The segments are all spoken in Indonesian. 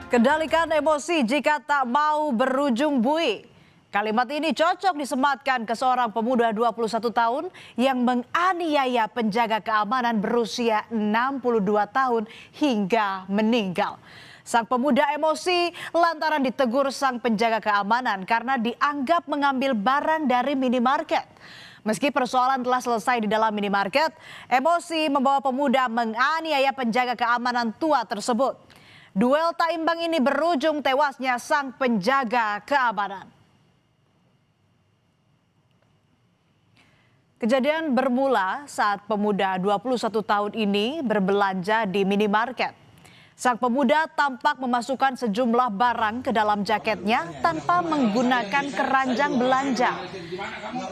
Kendalikan emosi jika tak mau berujung bui. Kalimat ini cocok disematkan ke seorang pemuda 21 tahun yang menganiaya penjaga keamanan berusia 62 tahun hingga meninggal. Sang pemuda emosi lantaran ditegur sang penjaga keamanan karena dianggap mengambil barang dari minimarket. Meski persoalan telah selesai di dalam minimarket, emosi membawa pemuda menganiaya penjaga keamanan tua tersebut. Duel tak imbang ini berujung tewasnya sang penjaga keamanan. Kejadian bermula saat pemuda 21 tahun ini berbelanja di minimarket. Sang pemuda tampak memasukkan sejumlah barang ke dalam jaketnya tanpa menggunakan keranjang belanja.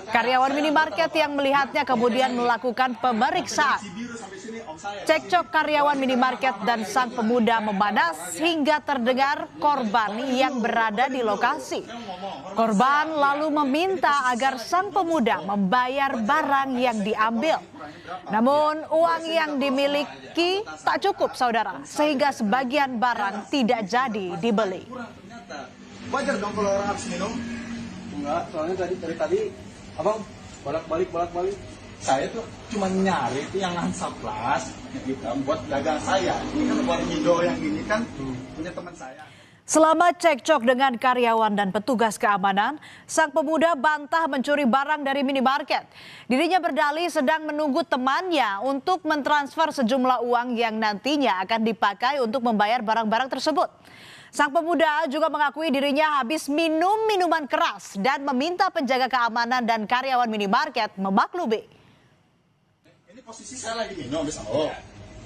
Karyawan minimarket yang melihatnya kemudian melakukan pemeriksaan. Cekcok karyawan minimarket dan sang pemuda memanas hingga terdengar korban yang berada di lokasi. Korban lalu meminta agar sang pemuda membayar barang yang diambil. Namun uang yang dimiliki tak cukup, saudara, sehingga sebagian barang tidak jadi dibeli. Wajar dong kalau orang habis minum? Enggak, soalnya dari tadi abang bolak-balik. Saya tuh cuma nyari itu yang hansaplas gitu buat dagang saya. Ini kan buat Indo yang gini kan punya teman saya. Selama cekcok dengan karyawan dan petugas keamanan, sang pemuda bantah mencuri barang dari minimarket. Dirinya berdalih sedang menunggu temannya untuk mentransfer sejumlah uang yang nantinya akan dipakai untuk membayar barang-barang tersebut. Sang pemuda juga mengakui dirinya habis minum minuman keras dan meminta penjaga keamanan dan karyawan minimarket memaklumi. Ini posisi saya lagi minum,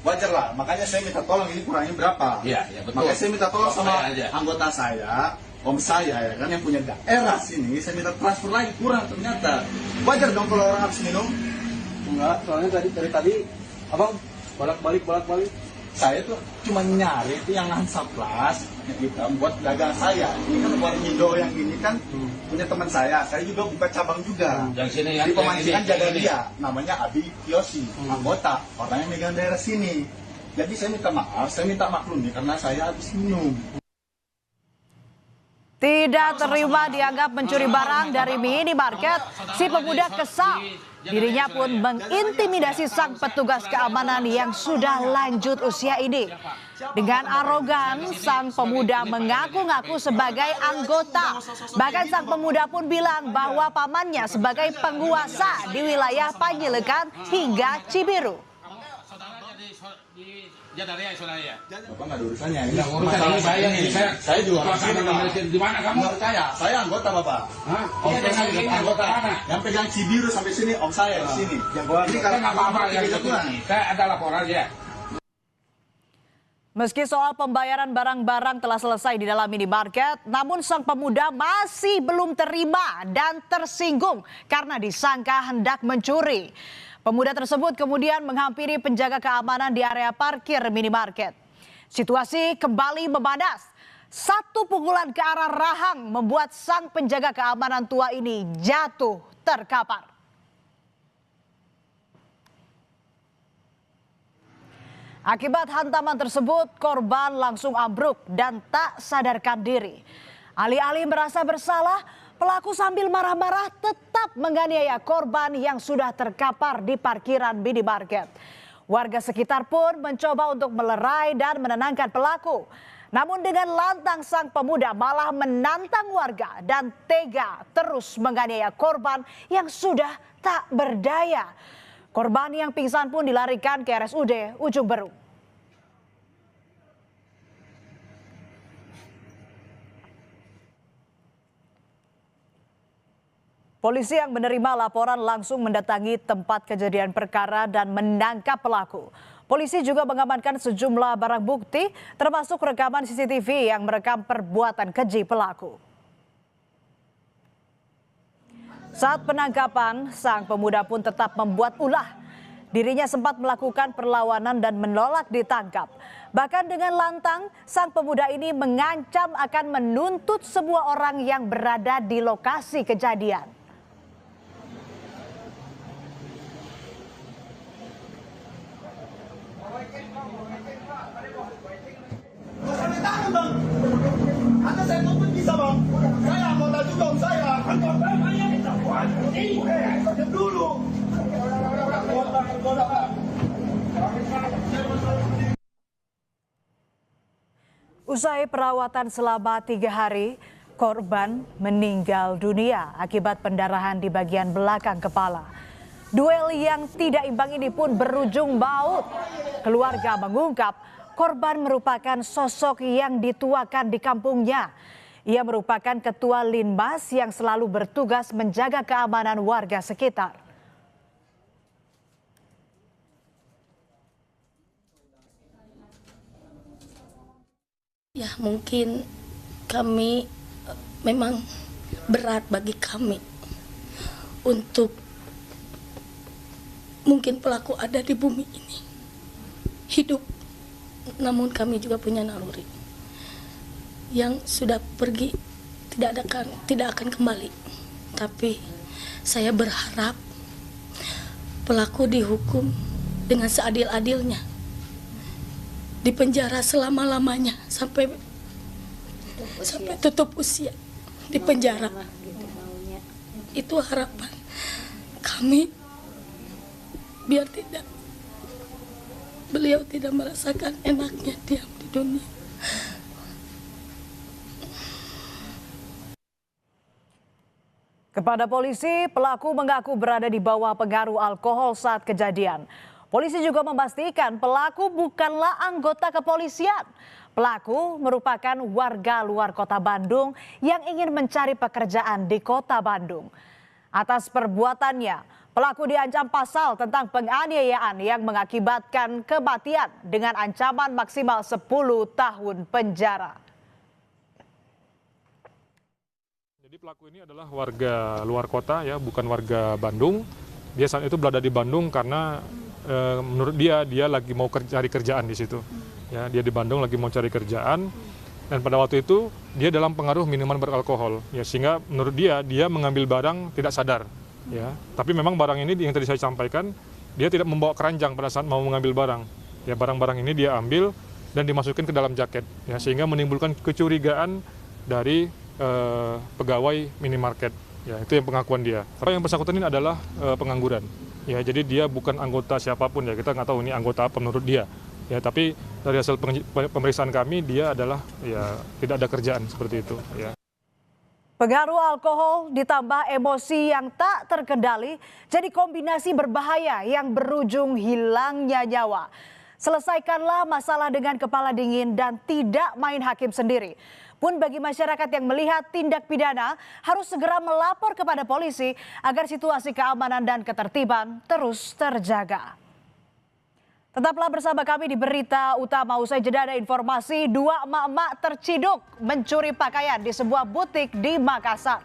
wajar lah, makanya saya minta tolong ini kurangnya berapa. Iya, betul. Makanya saya minta tolong sama anggota saya, om saya ya kan yang punya daerah sini, saya minta transfer lagi kurang ternyata. Wajar dong kalau orang habis minum? Enggak, soalnya dari tadi abang bolak-balik. Saya tuh cuma nyari itu yang hansaplas gitu buat dagang saya. Ini kan buat Indo yang gini kan punya teman saya juga buka cabang juga. Yang sini yang di Pemancingan jaga dia, namanya Abi Kiyoshi, anggota, orangnya megang daerah sini. Jadi saya minta maaf, saya minta maklum nih karena saya habis minum. Tidak terima dianggap mencuri barang dari minimarket, si pemuda kesal. Dirinya pun mengintimidasi sang petugas keamanan yang sudah lanjut usia ini. Dengan arogan, sang pemuda mengaku-ngaku sebagai anggota. Bahkan sang pemuda pun bilang bahwa pamannya sebagai penguasa di wilayah Panjelekan hingga Cibiru. Bapak nggak ada urusannya. Ini masalah saya nih. Saya juga di mana kamu? Saya anggota Bapak. Om saya anggota. Yang pegang Cibiru sampai sini om saya di sini. Ini kalau nggak apa-apa ya. Saya ada laporan ya. Meski soal pembayaran barang-barang telah selesai di dalam minimarket, namun sang pemuda masih belum terima dan tersinggung karena disangka hendak mencuri. Pemuda tersebut kemudian menghampiri penjaga keamanan di area parkir minimarket. Situasi kembali memanas. Satu pukulan ke arah rahang membuat sang penjaga keamanan tua ini jatuh terkapar. Akibat hantaman tersebut, korban langsung ambruk dan tak sadarkan diri. Alih-alih merasa bersalah, pelaku sambil marah-marah tetap menganiaya korban yang sudah terkapar di parkiran minimarket. Warga sekitar pun mencoba untuk melerai dan menenangkan pelaku. Namun dengan lantang sang pemuda malah menantang warga dan tega terus menganiaya korban yang sudah tak berdaya. Korban yang pingsan pun dilarikan ke RSUD Ujung Berung. Polisi yang menerima laporan langsung mendatangi tempat kejadian perkara dan menangkap pelaku. Polisi juga mengamankan sejumlah barang bukti termasuk rekaman CCTV yang merekam perbuatan keji pelaku. Saat penangkapan, sang pemuda pun tetap membuat ulah. Dirinya sempat melakukan perlawanan dan menolak ditangkap. Bahkan dengan lantang, sang pemuda ini mengancam akan menuntut semua orang yang berada di lokasi kejadian. Bang, Usai perawatan selama 3 hari, korban meninggal dunia akibat pendarahan di bagian belakang kepala. Duel yang tidak imbang ini pun berujung maut. Keluarga mengungkap korban merupakan sosok yang dituakan di kampungnya. Ia merupakan ketua Linmas yang selalu bertugas menjaga keamanan warga sekitar. Ya mungkin kami memang berat bagi kami untuk mungkin pelaku ada di bumi ini hidup, namun kami juga punya naluri yang sudah pergi tidak akan kembali. Tapi saya berharap pelaku dihukum dengan seadil-adilnya, di penjara selama-lamanya sampai tutup usia di penjara. Itu harapan kami, biar beliau tidak merasakan enaknya diam di dunia. Kepada polisi, pelaku mengaku berada di bawah pengaruh alkohol saat kejadian. Polisi juga memastikan pelaku bukanlah anggota kepolisian. Pelaku merupakan warga luar kota Bandung yang ingin mencari pekerjaan di kota Bandung. Atas perbuatannya, pelaku diancam pasal tentang penganiayaan yang mengakibatkan kematian dengan ancaman maksimal 10 tahun penjara. Jadi pelaku ini adalah warga luar kota ya, bukan warga Bandung. Dia saat itu berada di Bandung karena menurut dia lagi mau cari kerjaan di situ. Ya, dia di Bandung lagi mau cari kerjaan, dan pada waktu itu dia dalam pengaruh minuman beralkohol. Ya, sehingga menurut dia mengambil barang tidak sadar. Ya, tapi memang barang ini yang tadi saya sampaikan, dia tidak membawa keranjang pada saat mau mengambil barang. Ya, barang-barang ini dia ambil dan dimasukin ke dalam jaket. Ya, sehingga menimbulkan kecurigaan dari pegawai minimarket. Ya, itu yang pengakuan dia. Tapi yang bersangkutan ini adalah pengangguran. Ya, jadi dia bukan anggota siapapun ya, kita nggak tahu ini anggota apa menurut dia. Ya, tapi dari hasil pemeriksaan kami dia adalah ya tidak ada kerjaan seperti itu. Ya. Pengaruh alkohol ditambah emosi yang tak terkendali jadi kombinasi berbahaya yang berujung hilangnya nyawa. Selesaikanlah masalah dengan kepala dingin dan tidak main hakim sendiri. Pun bagi masyarakat yang melihat tindak pidana harus segera melapor kepada polisi agar situasi keamanan dan ketertiban terus terjaga. Tetaplah bersama kami di Berita Utama. Usai jeda ada informasi 2 emak-emak terciduk mencuri pakaian di sebuah butik di Makassar.